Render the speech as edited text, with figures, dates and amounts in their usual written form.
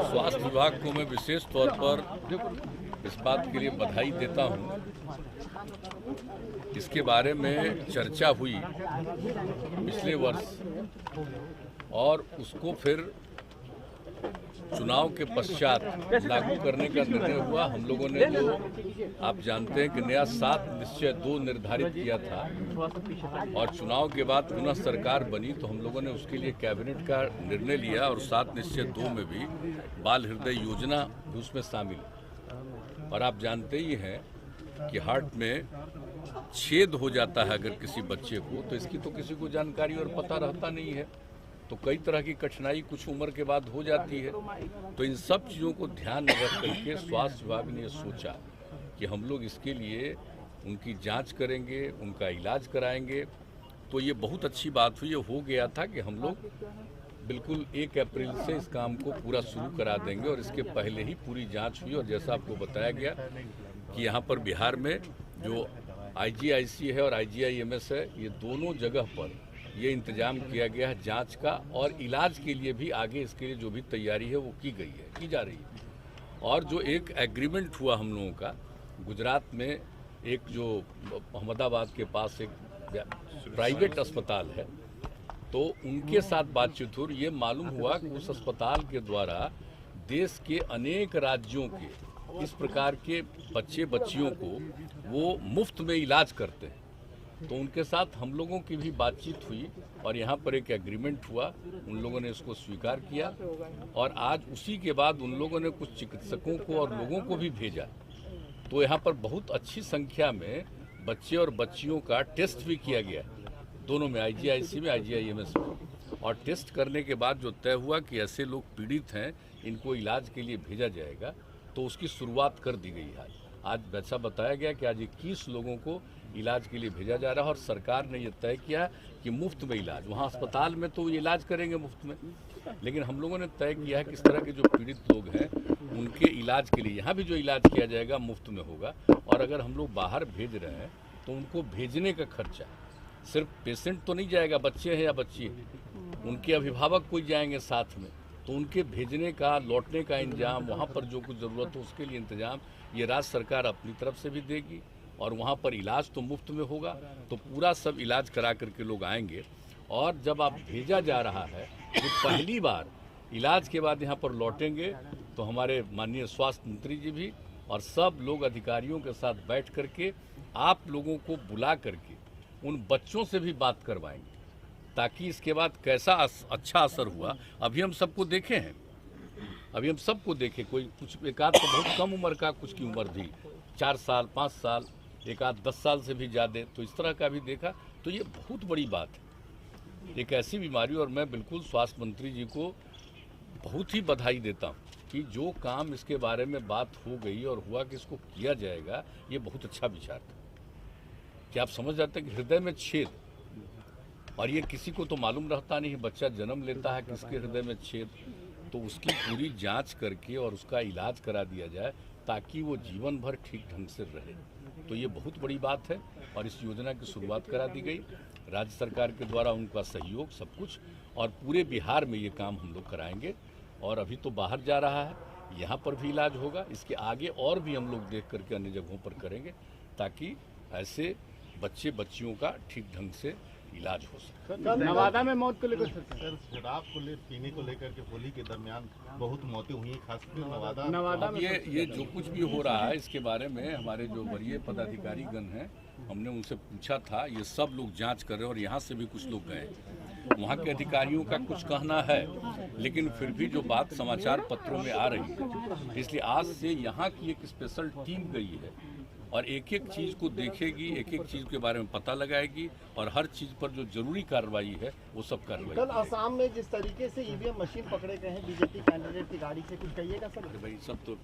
स्वास्थ्य विभाग को मैं विशेष तौर पर इस बात के लिए बधाई देता हूं। इसके बारे में चर्चा हुई पिछले वर्ष और उसको फिर चुनाव के पश्चात लागू करने का निर्णय हुआ। हम लोगों ने जो आप जानते हैं कि नया 7 निश्चय 2 निर्धारित किया था और चुनाव के बाद पुनः सरकार बनी तो हम लोगों ने उसके लिए कैबिनेट का निर्णय लिया और 7 निश्चय 2 में भी बाल हृदय योजना भी उसमें शामिल। और आप जानते ही हैं कि हार्ट में छेद हो जाता है अगर किसी बच्चे को, तो इसकी तो किसी को जानकारी और पता रहता नहीं है, तो कई तरह की कठिनाई कुछ उम्र के बाद हो जाती है। तो इन सब चीज़ों को ध्यान में रख करके स्वास्थ्य विभाग ने सोचा कि हम लोग इसके लिए उनकी जांच करेंगे, उनका इलाज कराएंगे। तो ये बहुत अच्छी बात हुई। ये हो गया था कि हम लोग बिल्कुल 1 अप्रैल से इस काम को पूरा शुरू करा देंगे और इसके पहले ही पूरी जाँच हुई। और जैसा आपको बताया गया कि यहाँ पर बिहार में जो IGIC है और IGIMS है, ये दोनों जगह पर ये इंतजाम किया गया है जांच का, और इलाज के लिए भी आगे इसके लिए जो भी तैयारी है वो की गई है, की जा रही है। और जो एक एग्रीमेंट हुआ हम लोगों का गुजरात में, एक जो अहमदाबाद के पास एक प्राइवेट अस्पताल है, तो उनके साथ बातचीत हुई। ये मालूम हुआ कि उस अस्पताल के द्वारा देश के अनेक राज्यों के इस प्रकार के बच्चे बच्चियों को वो मुफ्त में इलाज करते हैं। तो उनके साथ हम लोगों की भी बातचीत हुई और यहाँ पर एक एग्रीमेंट हुआ, उन लोगों ने इसको स्वीकार किया। और आज उसी के बाद उन लोगों ने कुछ चिकित्सकों को और लोगों को भी भेजा। तो यहाँ पर बहुत अच्छी संख्या में बच्चे और बच्चियों का टेस्ट भी किया गया, दोनों में, IGIC में, IGIMS में। और टेस्ट करने के बाद जो तय हुआ कि ऐसे लोग पीड़ित हैं, इनको इलाज के लिए भेजा जाएगा, तो उसकी शुरुआत कर दी गई है। आज वैसा बताया गया कि आज 21 लोगों को इलाज के लिए भेजा जा रहा है और सरकार ने यह तय किया कि मुफ्त में इलाज, वहाँ अस्पताल में तो ये इलाज करेंगे मुफ्त में, लेकिन हम लोगों ने तय किया है कि इस तरह के जो पीड़ित लोग हैं उनके इलाज के लिए यहाँ भी जो इलाज किया जाएगा मुफ्त में होगा। और अगर हम लोग बाहर भेज रहे हैं तो उनको भेजने का खर्चा, सिर्फ पेशेंट तो नहीं जाएगा, बच्चे हैं या बच्ची है, उनके अभिभावक कोई जाएंगे साथ में, तो उनके भेजने का, लौटने का इंतजाम, वहाँ पर जो कुछ ज़रूरत हो उसके लिए इंतजाम ये राज्य सरकार अपनी तरफ से भी देगी। और वहाँ पर इलाज तो मुफ्त में होगा, तो पूरा सब इलाज करा करके लोग आएंगे। और जब आप भेजा जा रहा है तो पहली बार इलाज के बाद यहाँ पर लौटेंगे तो हमारे माननीय स्वास्थ्य मंत्री जी भी और सब लोग अधिकारियों के साथ बैठ करके आप लोगों को बुला करके उन बच्चों से भी बात करवाएंगे, ताकि इसके बाद कैसा अच्छा असर हुआ। अभी हम सबको देखे हैं, अभी हम सबको देखे, कोई कुछ एक आध तो बहुत कम उम्र का, कुछ की उम्र थी 4 साल 5 साल, एक आध 10 साल से भी ज़्यादा, तो इस तरह का भी देखा। तो ये बहुत बड़ी बात है, एक ऐसी बीमारी। और मैं बिल्कुल स्वास्थ्य मंत्री जी को बहुत ही बधाई देता हूँ कि जो काम इसके बारे में बात हो गई और हुआ कि इसको किया जाएगा, ये बहुत अच्छा विचार था। कि आप समझ जाते हैं कि हृदय में छेद, और ये किसी को तो मालूम रहता नहीं, बच्चा जन्म लेता है किसके हृदय में छेद, तो उसकी पूरी जांच करके और उसका इलाज करा दिया जाए ताकि वो जीवन भर ठीक ढंग से रहे। तो ये बहुत बड़ी बात है और इस योजना की शुरुआत करा दी गई राज्य सरकार के द्वारा, उनका सहयोग सब कुछ, और पूरे बिहार में ये काम हम लोग कराएंगे। और अभी तो बाहर जा रहा है, यहाँ पर भी इलाज होगा, इसके आगे और भी हम लोग देख करके अन्य जगहों पर करेंगे ताकि ऐसे बच्चे बच्चियों का ठीक ढंग से इलाज हो सके। नवादा में मौत को लेकर सर, शराब को पीने को लेकर के होली के दरमियान बहुत मौतें हुई हैं, खासकर नवादा में। ये जो कुछ भी हो रहा है इसके बारे में हमारे जो वरीय पदाधिकारी गण हैं, हमने उनसे पूछा था, ये सब लोग जांच कर रहे हैं और यहाँ से भी कुछ लोग गए। वहाँ के अधिकारियों का कुछ कहना है, लेकिन फिर भी जो बात समाचार पत्रों में आ रही है, इसलिए आज से यहाँ की एक स्पेशल टीम गई है और एक एक चीज़ को देखेगी, एक एक चीज़ के बारे में पता लगाएगी और हर चीज़ पर जो जरूरी कार्रवाई है वो सब कार्रवाई। कल असम में जिस तरीके से EVM मशीन पकड़े गए हैं बीजेपी कैंडिडेट की गाड़ी से, कुछ कहिएगा सर? भाई सब तो